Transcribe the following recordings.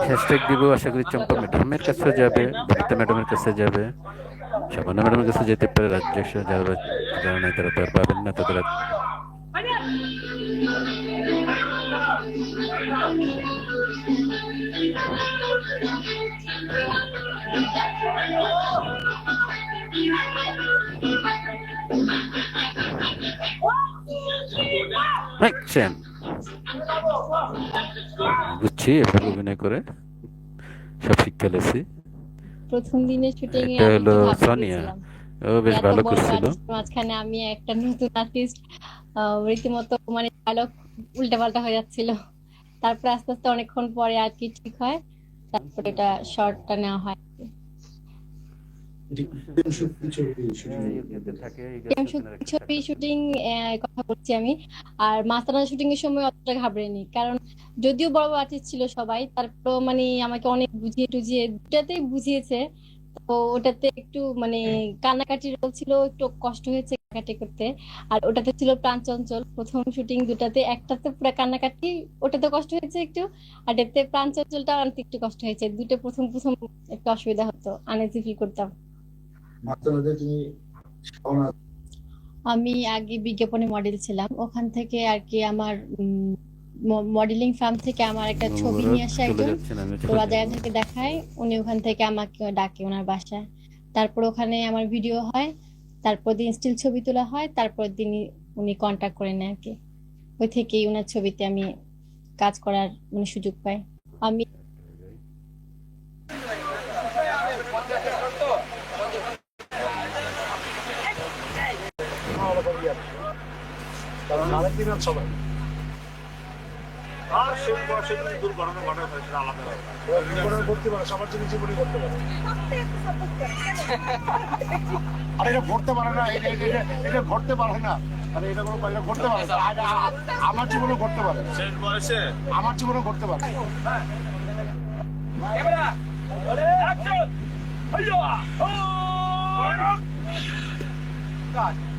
Hashtag দিব, আশা করি চম্পা ম্যাডামের কাছে যাবে, ববিতা ম্যাডামের কাছে যাবে, শাবানা ম্যাডামের কাছে যেতে পারে, রাজ্জাক, যারা নাই তারা তো আর পাবেন না তাদের। বুঝছি, এবার অভিনয় করে সব শিক্ষা লেছি। প্রথম দিনের শুটিং এ এটা আমি হলো একটু ঘাবড়ে সোনিয়া, গেছিলাম। ও বেশ এত ভালো বড় করছিল। আর্টিস্ট মাঝখানে আমি একটা নতুন আর্টিস্ট, রীতিমতো মানে ডায়লগ উল্টাপাল্টা হয়ে যাচ্ছিল। তারপরে আস্তে আস্তে অনেকক্ষণ পরে আর কি ঠিক হয়, তারপরে এটা শর্টটা নেওয়া হয়। ছবি শুটিং কথা বলছি আমি। আর মাস্টারনাল শুটিং এর সময় অতটা ঘাবড়েনি, কারণ যদিও বড় বড় আর্টিস্ট ছিল সবাই, তারপর মানে আমাকে অনেক বুঝিয়ে টুঝিয়ে দুটাতেই বুঝিয়েছে। তো ওটাতে একটু মানে কান্নাকাটি রোল ছিল, একটু কষ্ট হয়েছে কান্নাকাটি করতে। আর ওটাতে ছিল প্রাণচঞ্চল, প্রথম শুটিং দুটাতে, একটাতে পুরো কান্নাকাটি, ওটাতে কষ্ট হয়েছে একটু। আর এতে প্রাণচঞ্চলটা অনেক একটু কষ্ট হয়েছে, দুটো প্রথম প্রথম একটু অসুবিধা হতো, আনইজি ফিল করতাম। আমি আগে বিজ্ঞাপনে মডেল ছিলাম, ওখান থেকে আর কি আমার মডেলিং ফার্ম থেকে আমার একটা ছবি নিয়ে আসে একজন, ওরা জায়গা থেকে দেখায়, উনি ওখান থেকে আমাকে ডাকে ওনার বাসায়। তারপর ওখানে আমার ভিডিও হয়, তারপর দিন স্টিল ছবি তোলা হয়, তারপর দিন উনি কন্টাক্ট করে নেয় আর কি। ওই থেকেই ওনার ছবিতে আমি কাজ করার মানে সুযোগ পাই। আমি আর সে বয়সে যদি দুর্ঘটনা ঘটে সেটা আলাদা ব্যাপার। করতে পারে, সবার জন্য জীবনই করতে পারে। আরে এটা ঘটতে পারে না, এটা ঘটতে পারে না। আরে এটা কোনো এটা ঘটতে পারে না, আমার জীবনে ঘটতে পারে, শেষ বয়সে আমার জীবনে ঘটতে পারে।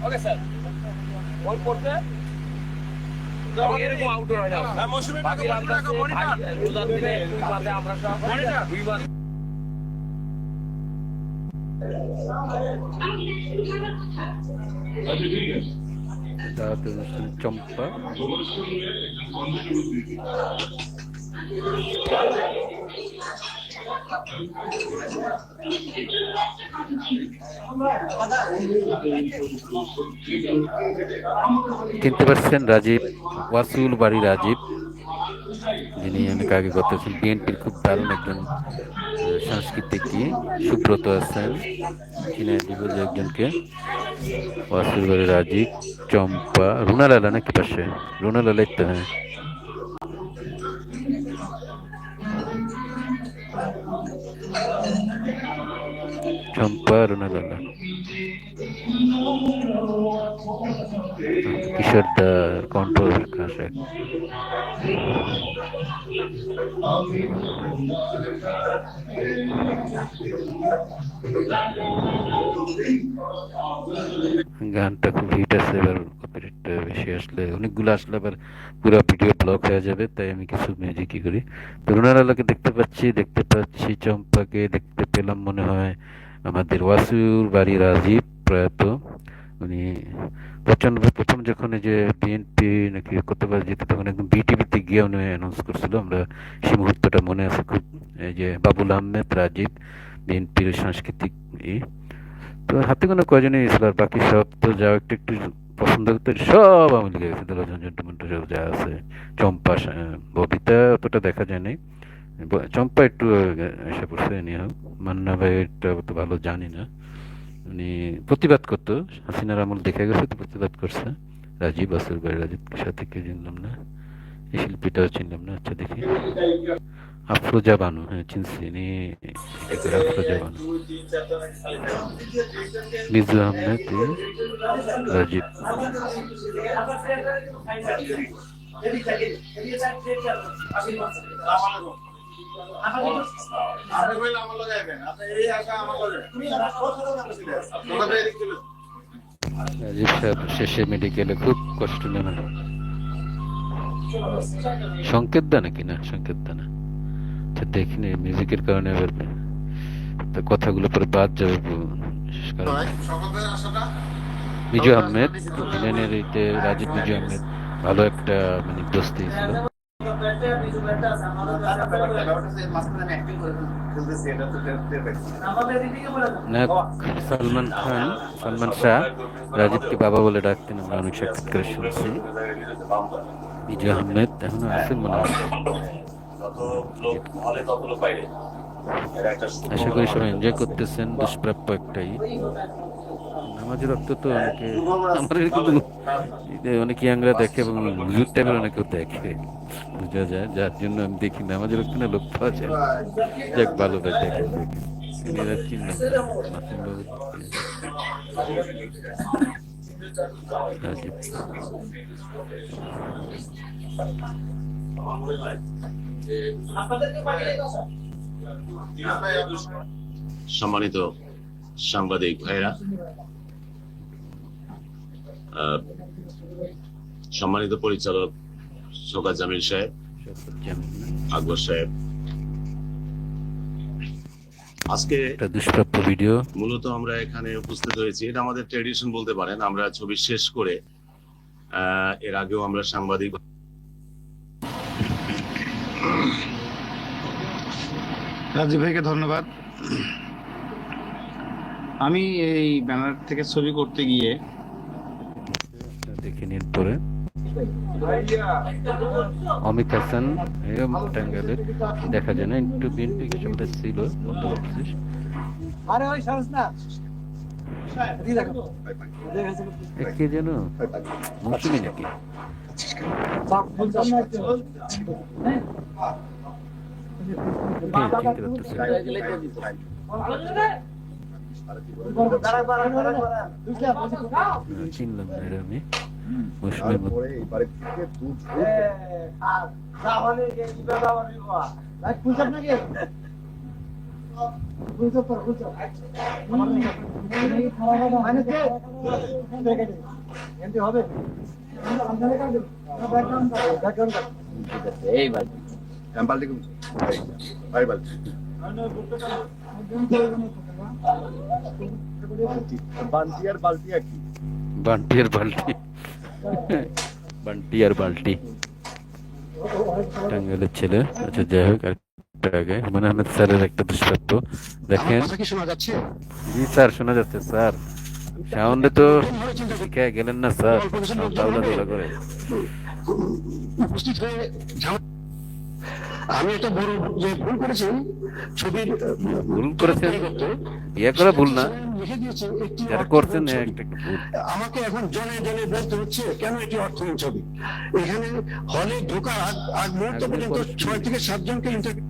ওকে স্যার, বল করতে এরকম আউটডোর হয় না। বাকি রান্না রোজার দিনে দুই বাদে আমরা সব দুইবার চম্পা চিনতে পারছেন? রাজীব, ওয়াসুল বাড়ি রাজীব, যিনি অনেক আগে করতেছেন, বিএনপির খুব দারুণ একজন সাংস্কৃতিক কি সুব্রত আছেন, চিনে দিব যে একজনকে। ওয়াসুল বাড়ি রাজীব, চম্পা, রুনা লালা নাকি পাশে? রুনা লালাই তো, হ্যাঁ। চম্পা, রুনা লালা, কিশোর দা কন্ট্রোল কাছে। গানটা খুব হিট আছে, এবার কপিরাইট বেশি আসলে, অনেকগুলো আসলে আবার পুরো ভিডিও ব্লক হয়ে যাবে, তাই আমি কিছু মিউজিকই করি। তো রুনালালাকে দেখতে পাচ্ছি, চম্পাকে দেখতে পেলাম মনে হয় আমাদের ওয়াসুর বাড়ি রাজীব প্রয়াত, উনি প্রথম যখন এই যে বিএনপি নাকি কতবার যেত তখন একদম বিটিভিতে গিয়ে উনি অ্যানাউন্স করছিল, আমরা সেই মুহূর্তটা মনে আছে খুব। এই যে বাবুল আহমেদ রাজীব, বিএনপির সাংস্কৃতিক তো হাতে কোনো কয়জনই ছিল, আর বাকি সব তো যা একটু একটু পছন্দ করতে সব আমি লিখে গেছি, দলঝঞ্ঝন্টু সব যা আছে। চম্পা, ববিতা অতটা দেখা যায় নাই, চম্পা একটু এসে পড়ছে, নিয়ে হোক। মান্না ভাই এটা তো ভালো জানি না, উনি প্রতিবাদ করতো, হাসিনার আমল দেখে গেছে তো প্রতিবাদ করছে। রাজীব, আসর ভাই রাজীবকে সাথে কে চিনলাম না, এই শিল্পীটাও চিনলাম না। আচ্ছা দেখি, আফরোজা বানু, হ্যাঁ চিনছি, ইনি আফরোজা বানু, মিজু আহমেদ, রাজীব। রাজীব সাহেব শেষে মেডিকেলে খুব কষ্ট নেন। সংকেত দা নাকি? না, সংকেত দা না। আচ্ছা দেখিনি, মিউজিকের কারণে আবার তো কথাগুলো পরে বাদ যাবে বিশেষ কারণে। মিজু আহমেদ ভিলেনের এইতে, রাজীব মিজু আহমেদ ভালো একটা মানে দোস্তি ছিল। নায়ক সালমান খান, সালমান শাহ রাজীবকে বাবা বলে ডাকতেন, আমরা অনেক সাক্ষাৎকারে শুনছি। মিজু আহমেদ এখনো আছে মনে হয়। আশা করি সবাই এনজয় করতেছেন। দুষ্প্রাপ্য একটাই নামাজি রক্ত তো অনেকে, আমার কিন্তু অনেক ইয়াংরা দেখে এবং মিউট টাইপের অনেকেও দেখে, বোঝা যায়। যার জন্য আমি দেখি নামাজি রক্ত না, লোক পাওয়া যায়। যাক, ভালো ভাই, দেখেন দেখেন। এরা চিনলাম না, মাসুম বাবু রাজীব। সম্মানিত সাংবাদিক ভাইরা, সম্মানিত পরিচালক শোকা জামিল সাহেব, আকবর সাহেব, আজকে একটা দুষ্প্রাপ্য ভিডিও। মূলত আমরা এখানে উপস্থিত হয়েছি, এটা আমাদের ট্রেডিশন বলতে পারেন। আমরা ছবি শেষ করে এর আগেও আমরা সাংবাদিক রাজীব ভাইকে ধন্যবাদ। আমি এই ব্যানার থেকে ছবি করতে গিয়ে দেখে নিন পরে। অমিত হাসান এরকম টাঙ্গাইলের, দেখা যায় না, একটু বিএনপি সাথে ছিল বলতে পারছিস। কে যেন মৌসুমি নাকি? চিনলাম না এর আমি। মৌসুমি বান্টি আর বালতি একই। বান্টি আর বাল্টি, বান্টি আর বাল্টি, টাঙ্গাইলের ছেলে। আচ্ছা যাই হোক, আগে হুমায়ুন আহমেদ স্যারের একটা দুষ্প্রাপ্য দেখেন। শোনা যাচ্ছে? জি স্যার, শোনা যাচ্ছে স্যার। সাউন্ডে তো শিখে গেলেন না স্যার, তাওলা তোলা করে। উপস্থিত হয়ে আমি একটা বড় যে ভুল করেছি, ছবির ভুল করেছেন, ইয়ে করে ভুল না, লিখে দিয়েছে একটি যারা করছেন একটা ভুল। আমাকে এখন জনে জনে বলতে হচ্ছে কেন এটি অর্থহীন ছবি। এখানে হলে ঢোকার আগ মুহূর্ত পর্যন্ত 6 থেকে 7 জনকে ইন্টারভিউ,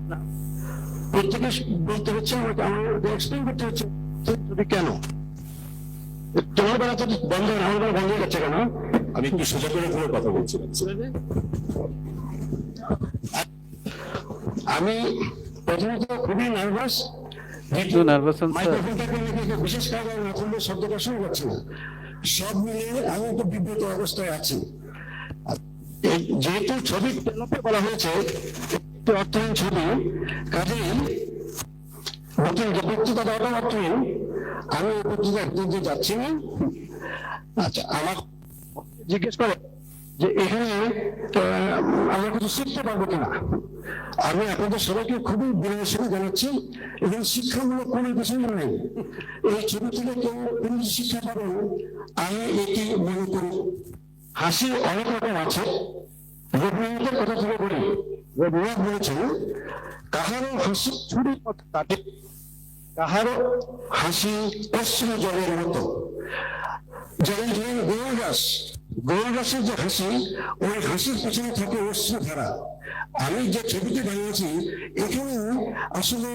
প্রত্যেকে বলতে হচ্ছে আমাকে, আমাকে এক্সপ্লেন করতে হচ্ছে ছবি কেন। তোমার বেলা তো বন্ধ, আমার বেলা বন্ধ হয়ে যাচ্ছে কেন? আমি একটু সোজা করে কথা বলছিলাম। আমি প্রথমত খুবই নার্ভাস। বিশেষ কারণে না করলে শব্দটা শুরু করছে না। সব মিলিয়ে আমি একটু বিব্রত অবস্থায় আছি। যেহেতু ছবি টেলপে বলা হয়েছে একটি অর্থহীন ছবি, কাজেই নতুন যে বক্তৃতা দেওয়াটা অর্থহীন, আমি এই বক্তৃতা দিতে যাচ্ছি না। আচ্ছা, আমার জিজ্ঞেস করে যে এখানে আমরা কিছু শিখতে পারবো কিনা। আমি আপনাদের সবাইকে খুবই বিনয়ের সঙ্গে জানাচ্ছি, এখানে শিক্ষামূলক কোনো বিষয় নেই। এই ছবি থেকে কেউ ইংরেজি শিক্ষা পাবেন আমি এটি মনে করি। হাসি অনেক রকম আছে। রবীন্দ্রনাথের কথা থেকে বলি, রবীন্দ্রনাথ বলেছেন, কাহারও হাসি ছুরির মতো কাটে, কাহারও হাসি অশ্রু জলের মতো। যেমন ধরেন গোল গাছের যে হাসি, ওই হাসির পেছনে থাকে অশ্রু ধারা। আমি যে ছবিটি বানিয়েছি এখানে আসলে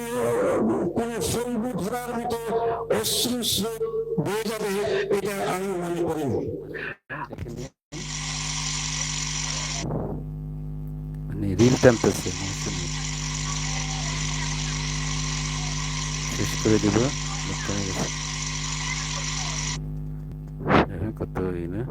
কোন ফলব ধরার মতো অশ্রু স্রোত বয়ে যাবে এটা আমি মনে করিনি। মানে রিল টানতেছে, শেষ করে দিব। কত ই না